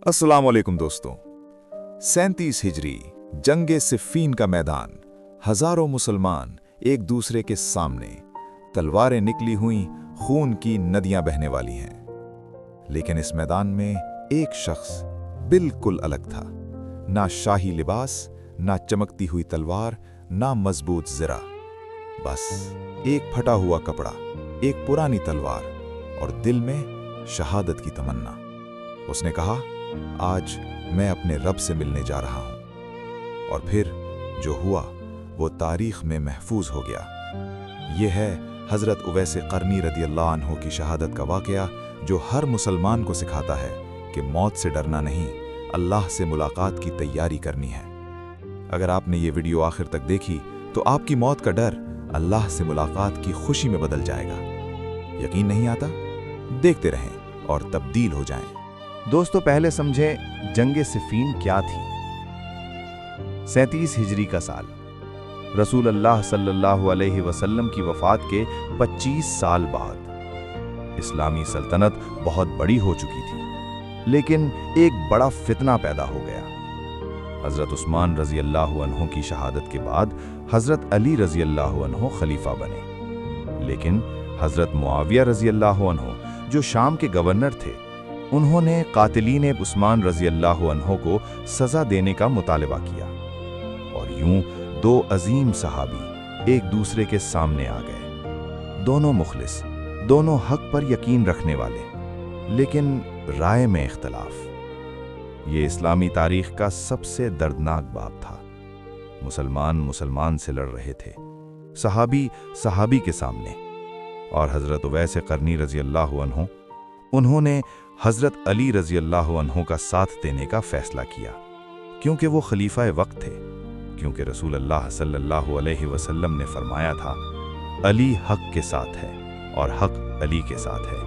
अस्सलाम वालेकुम दोस्तों। 37 हिजरी जंगे सिफ़ीन का मैदान, हजारों मुसलमान एक दूसरे के सामने, तलवारें निकली हुई, खून की नदियां बहने वाली हैं। लेकिन इस मैदान में एक शख्स बिल्कुल अलग था। ना शाही लिबास, ना चमकती हुई तलवार, ना मजबूत ज़रा, बस एक फटा हुआ कपड़ा, एक पुरानी तलवार और दिल में शहादत की तमन्ना। उसने कहा, आज मैं अपने रब से मिलने जा रहा हूं। और फिर जो हुआ वो तारीख में महफूज हो गया। ये है हजरत उवैस करनी रदियल्लाहु अन्हु की शहादत का वाकया, जो हर मुसलमान को सिखाता है कि मौत से डरना नहीं, अल्लाह से मुलाकात की तैयारी करनी है। अगर आपने ये वीडियो आखिर तक देखी तो आपकी मौत का डर अल्लाह से मुलाकात की खुशी में बदल जाएगा। यकीन नहीं आता? देखते रहें और तब्दील हो जाएं। दोस्तों, पहले समझें जंगे सिफ़ीन क्या थी। 37 हिजरी का साल, रसूल अल्लाह सल्लल्लाहु अलैहि वसल्लम की वफ़ात के 25 साल बाद इस्लामी सल्तनत बहुत बड़ी हो चुकी थी, लेकिन एक बड़ा फितना पैदा हो गया। हज़रत उस्मान रज़ी अल्लाहु अन्हु की शहादत के बाद हज़रत अली रज़ी अल्लाहु अन्हु खलीफा बने। लेकिन हज़रत मुआविया रज़ी अल्लाहु अन्हु, जो शाम के गवर्नर थे, उन्होंने कातिलीन उस्मान रज़ी अल्लाहु अन्हु को सज़ा देने का मुतालबा किया। और यूं दो अजीम सहाबी एक दूसरे के सामने आ गए। दोनों मुखलिस, दोनों हक पर यकीन रखने वाले, लेकिन राय में इख्तलाफ। ये इस्लामी तारीख का सबसे दर्दनाक बाब था। मुसलमान से लड़ रहे थे, सहाबी सहाबी के सामने। और हज़रत उवैस करनी रज़ी अल्लाहु अन्हु, उन्होंने हज़रत अली रज़ी अल्लाहु अन्हु का साथ देने का फैसला किया, क्योंकि वो खलीफाए वक्त थे। क्योंकि रसूल अल्लाह सल्लल्लाहु अलैहि वसल्लम ने फरमाया था, अली हक के साथ है और हक अली के साथ है।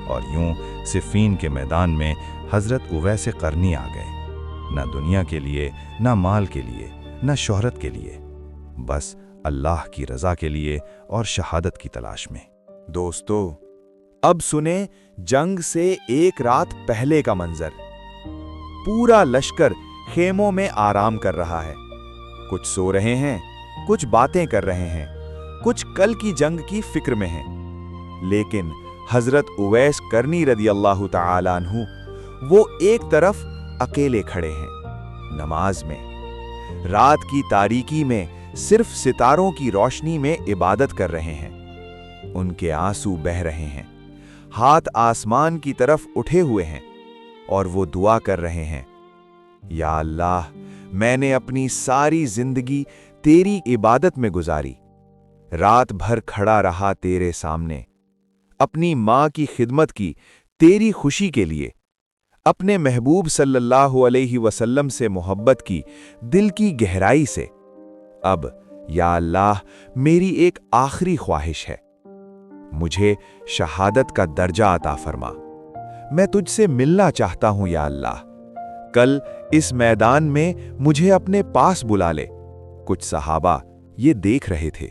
और यूं सिफ़ीन के मैदान में हज़रत उवैस करनी आ गए, ना दुनिया के लिए, ना माल के लिए, ना शोहरत के लिए, बस अल्लाह की रज़ा के लिए और शहादत की तलाश में। दोस्तों, अब सुने जंग से एक रात पहले का मंजर। पूरा लश्कर खेमों में आराम कर रहा है। कुछ सो रहे हैं, कुछ बातें कर रहे हैं, कुछ कल की जंग की फिक्र में हैं। लेकिन हजरत उवैस करनी रदियल्लाहु ताला अन्हु, वो एक तरफ अकेले खड़े हैं, नमाज में। रात की तारीकी में सिर्फ सितारों की रोशनी में इबादत कर रहे हैं। उनके आंसू बह रहे हैं, हाथ आसमान की तरफ उठे हुए हैं और वो दुआ कर रहे हैं, या अल्लाह, मैंने अपनी सारी जिंदगी तेरी इबादत में गुजारी, रात भर खड़ा रहा तेरे सामने, अपनी माँ की खिदमत की तेरी खुशी के लिए, अपने महबूब सल्लल्लाहु अलैहि वसल्लम से मोहब्बत की दिल की गहराई से। अब या अल्लाह, मेरी एक आखिरी ख्वाहिश है, मुझे शहादत का दर्जा अता फरमा। मैं तुझसे मिलना चाहता हूं या अल्लाह। कल इस मैदान में मुझे अपने पास बुला ले। कुछ सहाबा ये देख रहे थे,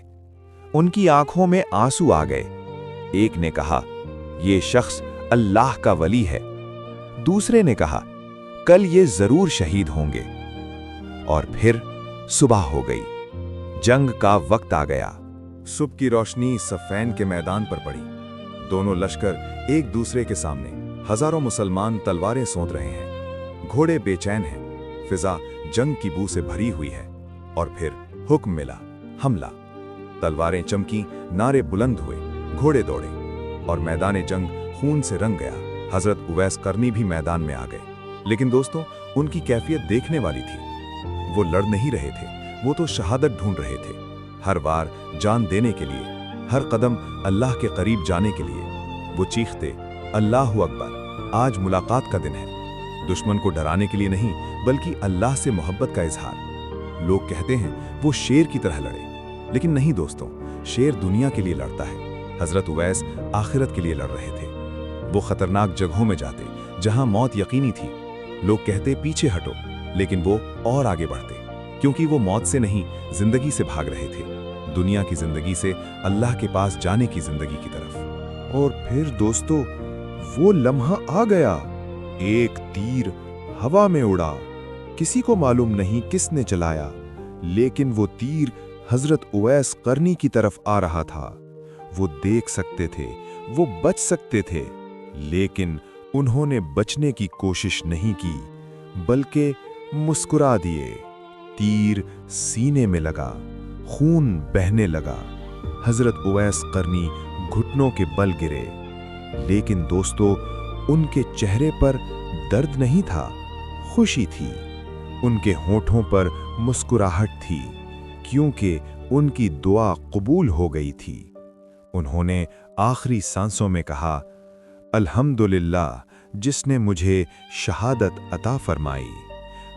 उनकी आंखों में आंसू आ गए। एक ने कहा, ये शख्स अल्लाह का वली है। दूसरे ने कहा, कल ये जरूर शहीद होंगे। और फिर सुबह हो गई, जंग का वक्त आ गया। सुबह की रोशनी सफ़ैन के मैदान पर पड़ी। दोनों लश्कर एक दूसरे के सामने, हजारों मुसलमान तलवारें सोंध रहे हैं, घोड़े बेचैन हैं, फिजा जंग की बू से भरी हुई है। और फिर हुक्म मिला, हमला। तलवारें चमकी, नारे बुलंद हुए, घोड़े दौड़े और मैदान जंग खून से रंग गया। हजरत उवैस करनी भी मैदान में आ गए। लेकिन दोस्तों, उनकी कैफियत देखने वाली थी। वो लड़ नहीं रहे थे, वो तो शहादत ढूंढ रहे थे। हर बार जान देने के लिए, हर कदम अल्लाह के करीब जाने के लिए वो चीखते, अल्लाहु अकबर, आज मुलाकात का दिन है। दुश्मन को डराने के लिए नहीं, बल्कि अल्लाह से मोहब्बत का इजहार। लोग कहते हैं वो शेर की तरह लड़े, लेकिन नहीं दोस्तों, शेर दुनिया के लिए लड़ता है। हजरत उवैस आखिरत के लिए लड़ रहे थे। वो खतरनाक जगहों में जाते जहां मौत यकीनी थी। लोग कहते पीछे हटो, लेकिन वो और आगे बढ़ते, क्योंकि वो मौत से नहीं, जिंदगी से भाग रहे थे। दुनिया की जिंदगी से अल्लाह के पास जाने की जिंदगी की तरफ। और फिर दोस्तों, वो लम्हा आ गया एक तीर हवा में उड़ा। किसी को मालूम नहीं किसने चलाया, लेकिन वो तीर हजरत उवैस करनी की तरफ आ रहा था। वो देख सकते थे, वो बच सकते थे, लेकिन उन्होंने बचने की कोशिश नहीं की, बल्कि मुस्कुरा दिए। तीर सीने में लगा, खून बहने लगा। हजरत उवैस करनी घुटनों के बल गिरे। लेकिन दोस्तों, उनके चेहरे पर दर्द नहीं था, खुशी थी। उनके होठों पर मुस्कुराहट थी, क्योंकि उनकी दुआ कबूल हो गई थी। उन्होंने आखिरी सांसों में कहा, अल्हम्दुलिल्लाह, जिसने मुझे शहादत अता फरमाई।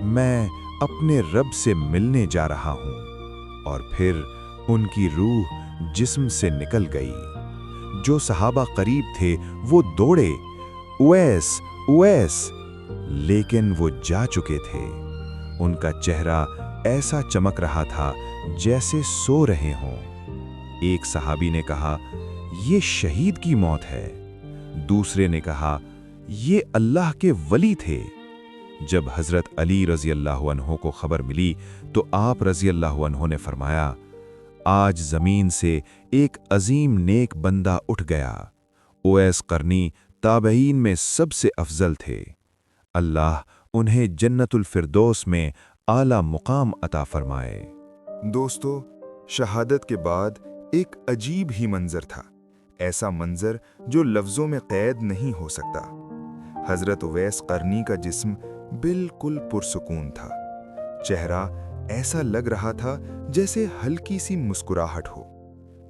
मैं अपने रब से मिलने जा रहा हूं। और फिर उनकी रूह जिस्म से निकल गई। जो सहाबा करीब थे वो दौड़े, उवैस उवैस, लेकिन वो जा चुके थे। उनका चेहरा ऐसा चमक रहा था जैसे सो रहे हों। एक सहाबी ने कहा, ये शहीद की मौत है। दूसरे ने कहा, ये अल्लाह के वली थे। जब हजरत अली रजी अल्लाह अन्हो को खबर मिली तो आप रजी अल्लाह अन्हो ने फरमाया, आज जमीन से एक अजीम नेक बंदा उठ गया। उवैस करनी ताबईन में सबसे अफजल थे। अल्लाह उन्हें जन्नतुल फिरदौस में आला मुकाम अता फरमाए। दोस्तों, शहादत के बाद एक अजीब ही मंजर था। ऐसा मंजर जो लफ्जों में कैद नहीं हो सकता। हजरत उवैस करनी का जिस्म बिल्कुल पुरसुकून था। चेहरा ऐसा लग रहा था जैसे हल्की सी मुस्कुराहट हो।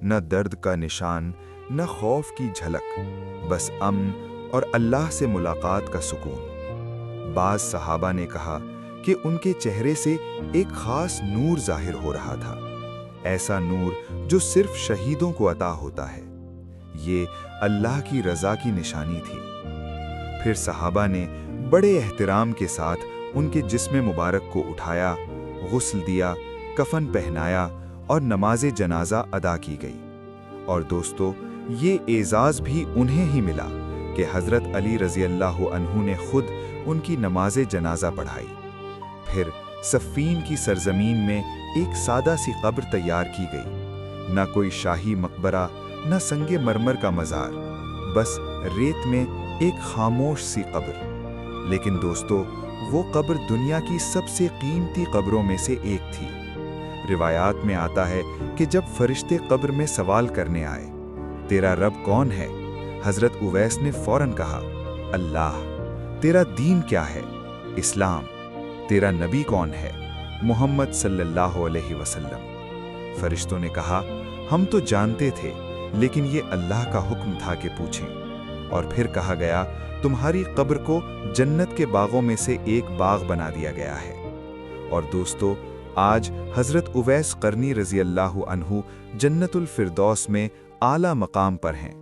न दर्द का निशान, न खौफ की झलक, बस अमन और अल्लाह से मुलाकात का सुकून। बाज सहाबा ने कहा कि उनके चेहरे से एक खास नूर जाहिर हो रहा था, ऐसा नूर जो सिर्फ शहीदों को अता होता है। ये अल्लाह की रज़ा की निशानी थी। फिर सहाबा ने बड़े एहतराम के साथ उनके जिस्म मुबारक को उठाया, गुस्ल दिया, कफन पहनाया और नमाज़े जनाजा अदा की गई। और दोस्तों, ये एजाज़ भी उन्हें ही मिला कि हज़रत अली रज़ी अल्लाह अन्हु ने खुद उनकी नमाज़े जनाजा पढ़ाई। फिर सफ़ीन की सरजमीन में एक सादा सी कब्र तैयार की गई। न कोई शाही मकबरा, न संगे मरमर का मज़ार, बस रेत में एक खामोश सी कब्र। लेकिन दोस्तों, वो कब्र दुनिया की सबसे कीमती कब्रों में से एक थी। रिवायात में आता है कि जब फरिश्ते कब्र में सवाल करने आए, तेरा रब कौन है? हज़रत उवैस ने फौरन कहा, अल्लाह। तेरा दीन क्या है? इस्लाम। तेरा नबी कौन है? मोहम्मद सल्लल्लाहु अलैहि वसल्लम। फरिश्तों ने कहा, हम तो जानते थे, लेकिन ये अल्लाह का हुक्म था कि पूछें। और फिर कहा गया, तुम्हारी कब्र को जन्नत के बागों में से एक बाग बना दिया गया है। और दोस्तों, आज हज़रत उवैस करनी रज़ी अल्लाह अन्हु जन्नतुल फिरदौस में आला मकाम पर हैं।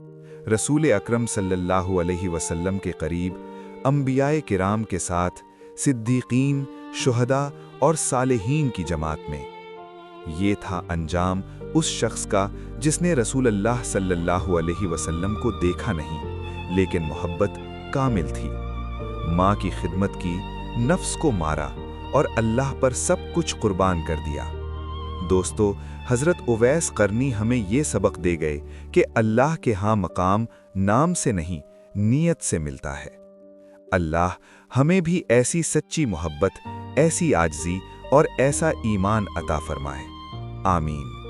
रसूल अकरम सल्लल्लाहु अलैहि वसल्लम के करीब, अंबियाए किराम के साथ, सिद्दीकीन, शुहदा और सालेहीन की जमात में। ये था अंजाम उस शख्स का जिसने रसूल अल्लाह सल्लल्लाहु अलैहि वसल्लम को देखा नहीं, लेकिन मोहब्बत कामिल थी। माँ की खिदमत की, नफ्स को मारा और अल्लाह पर सब कुछ कुर्बान कर दिया। दोस्तों, हज़रत उवैस करनी हमें ये सबक दे गए कि अल्लाह के यहाँ मकाम नाम से नहीं, नीयत से मिलता है। अल्लाह हमें भी ऐसी सच्ची मोहब्बत, ऐसी आजिज़ी और ऐसा ईमान अता फरमाए। आमीन।